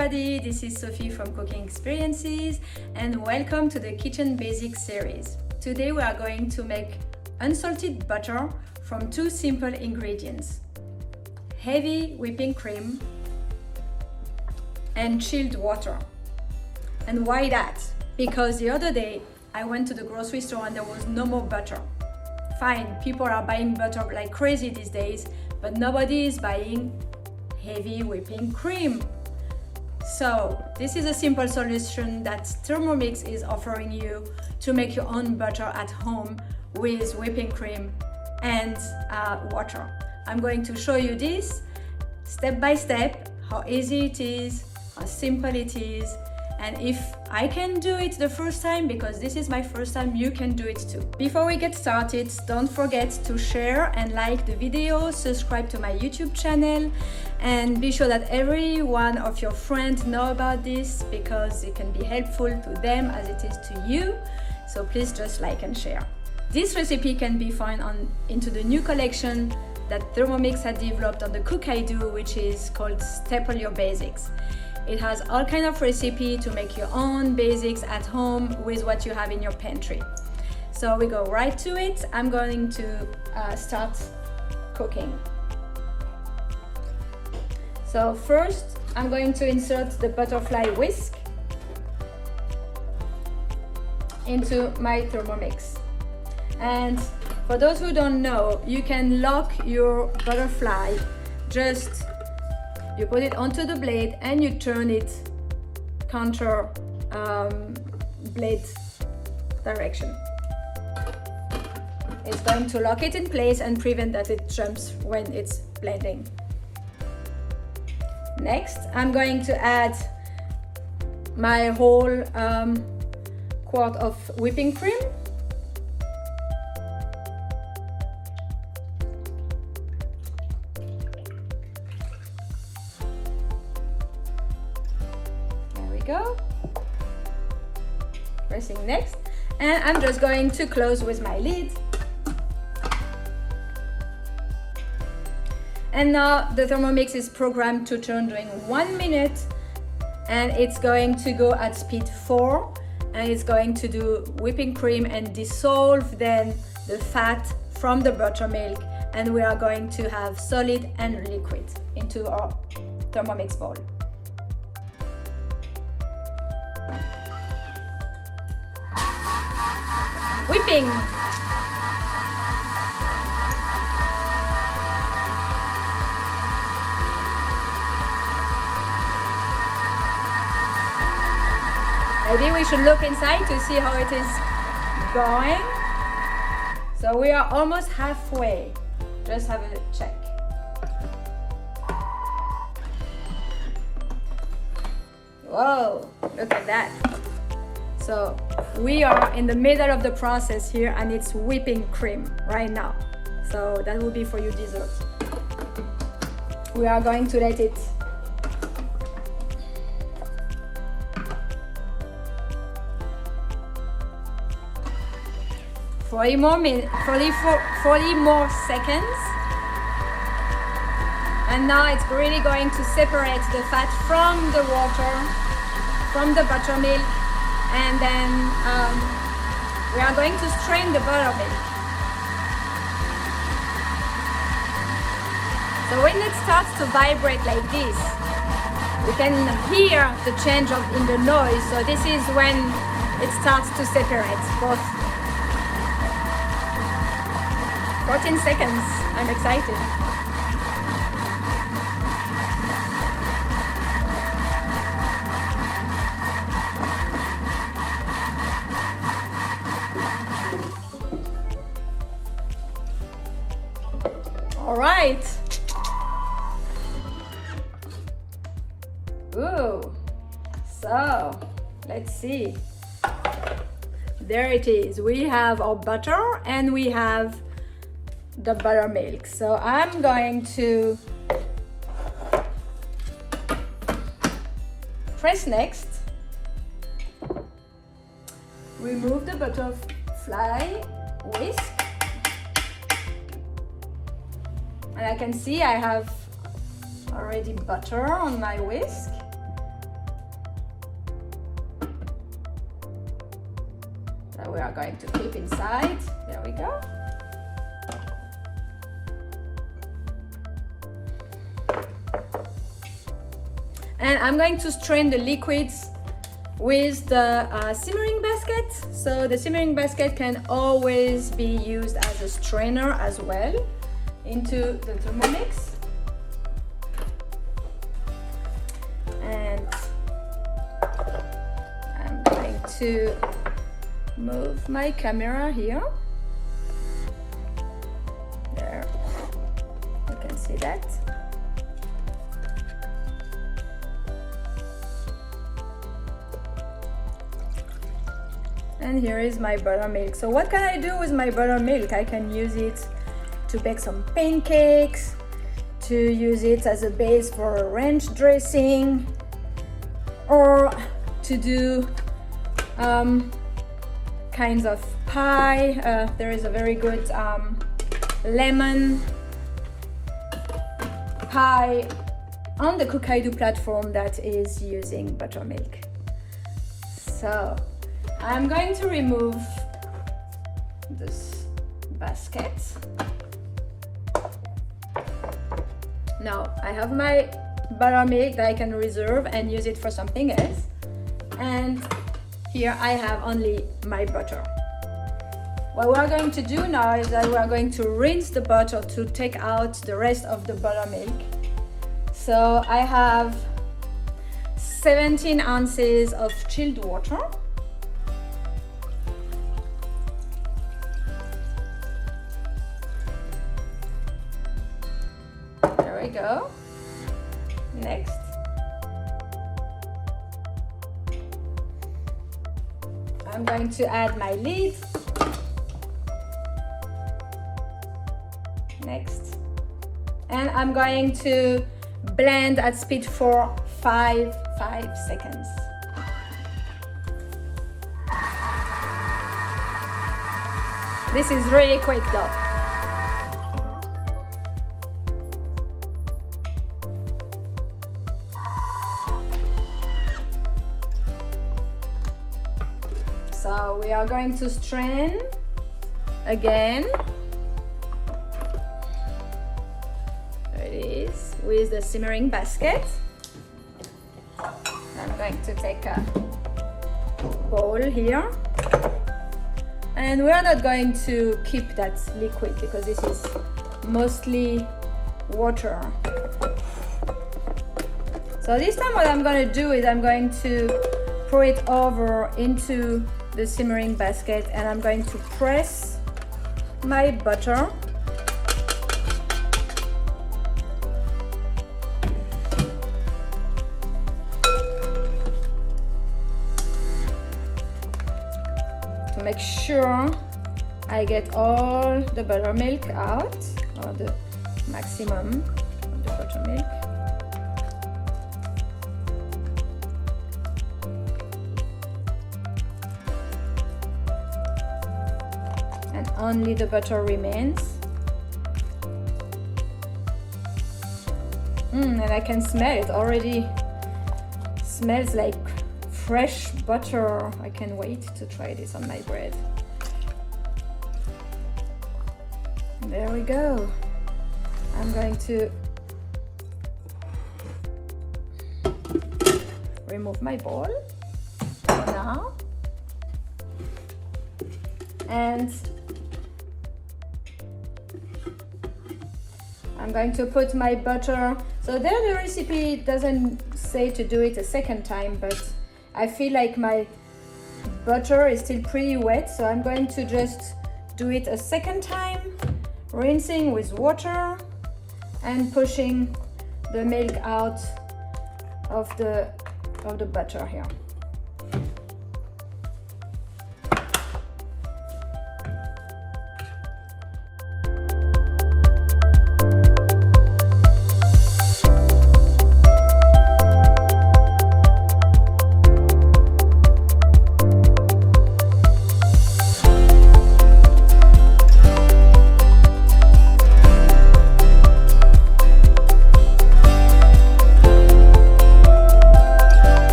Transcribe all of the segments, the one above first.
everybody, this is Sophie from Cooking Experiences and welcome to the Kitchen Basics series. Today we are going to make unsalted butter from two simple ingredients: heavy whipping cream and chilled water. And why that? Because the other day I went to the grocery store and there was no more butter. Fine, people are buying butter like crazy these days, but nobody is buying heavy whipping cream. So this is a simple solution that Thermomix is offering you to make your own butter at home with whipping cream and water. I'm going to show you this step by step, how easy it is, how simple it is, and if I can do it the first time, because this is my first time, you can do it too. Before we get started, don't forget to share and like the video, subscribe to my YouTube channel, and be sure that every one of your friends know about this because it can be helpful to them as it is to you. So please just like and share. This recipe can be found into the new collection that Thermomix has developed on the Cook I Do, which is called Staple Your Basics. It has all kinds of recipes to make your own basics at home with what you have in your pantry. So we go right to it. I'm going to start cooking. So first, I'm going to insert the butterfly whisk into my Thermomix. And for those who don't know, you can lock your butterfly. Just you put it onto the blade and you turn it counter blade direction. It's going to lock it in place and prevent that it jumps when it's blending. Next, I'm going to add my whole quart of whipping cream. Go. Pressing next, and I'm just going to close with my lid. And now the Thermomix is programmed to turn during 1 minute, and it's going to go at speed 4, and it's going to do whipping cream and dissolve then the fat from the buttermilk, and we are going to have solid and liquid into our Thermomix bowl. Whipping. Maybe we should look inside to see how it is going. So we are almost halfway. Just have a check. Whoa, look at that. So we are in the middle of the process here, and it's whipping cream right now. So that will be for your dessert. We are going to let it for 40 more seconds. And now it's really going to separate the fat from the water, from the buttermilk. And then we are going to strain the buttermilk. So when it starts to vibrate like this, you can hear the change in the noise. So this is when it starts to separate both. 14 seconds. I'm excited. All right. Ooh. So let's see. There it is. We have our butter and we have the buttermilk. So I'm going to press next. Remove the butterfly whisk. And I can see I have already butter on my whisk. that we are going to keep inside. There we go. And I'm going to strain the liquids with the simmering basket. So the simmering basket can always be used as a strainer as well into the Thermomix. And I'm going to move my camera here. There, you can see that. And here is my buttermilk. So what can I do with my buttermilk? I can use it to bake some pancakes, to use it as a base for a ranch dressing, or to do kinds of pie. There is a very good lemon pie on the Cookaido platform that is using buttermilk. So I'm going to remove this basket. Now I have my buttermilk that I can reserve and use it for something else. And here I have only my butter. What we are going to do now is that we are going to rinse the butter to take out the rest of the buttermilk. So I have 17 ounces of chilled water. There we go. Next. I'm going to add my lid. Next. And I'm going to blend at speed for 5 seconds. This is really quick though. So we are going to strain again. There it is, with the simmering basket. I'm going to take a bowl here. And we're not going to keep that liquid because this is mostly water. So this time what I'm going to do is I'm going to pour it over into the simmering basket and I'm going to press my butter. To make sure I get all the buttermilk out, or the maximum of the buttermilk. And only the butter remains. And I can smell it already. Smells like fresh butter. I can't wait to try this on my bread. There we go. I'm going to remove my bowl for now. And I'm going to put my butter. So there the recipe doesn't say to do it a second time, but I feel like my butter is still pretty wet, so I'm going to just do it a second time, rinsing with water and pushing the milk out of the butter here.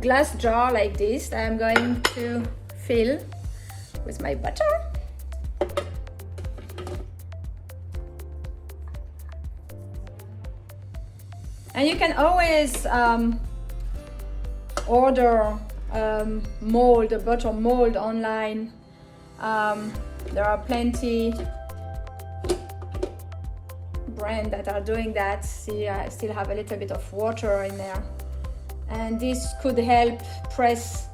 glass jar like this that I'm going to fill with my butter. And you can always order mold, a butter mold online. There are plenty brands that are doing that. See, I still have a little bit of water in there. And this could help press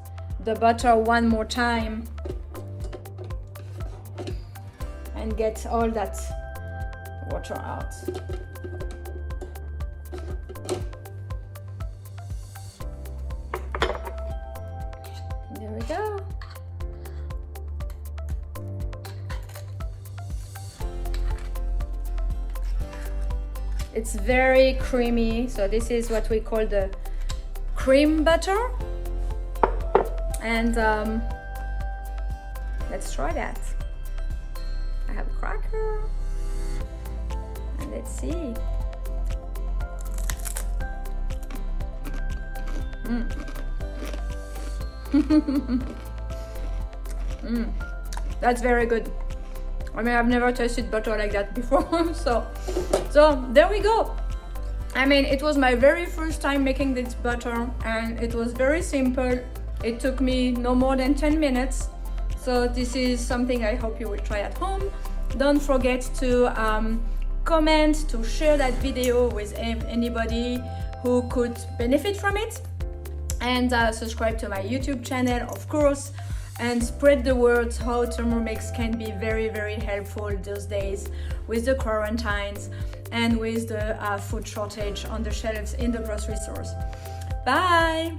the butter one more time and get all that water out. There we go. It's very creamy, so this is what we call the cream butter. And let's try that. I have a cracker, and let's see. That's very good. I mean, I've never tasted butter like that before. so there we go. I mean, it was my very first time making this butter, and it was very simple. It took me no more than 10 minutes. So this is something I hope you will try at home. Don't forget to comment, to share that video with anybody who could benefit from it. And subscribe to my YouTube channel, of course, and spread the word how Thermomix can be very, very helpful these days with the quarantines and with the food shortage on the shelves in the grocery stores. Bye!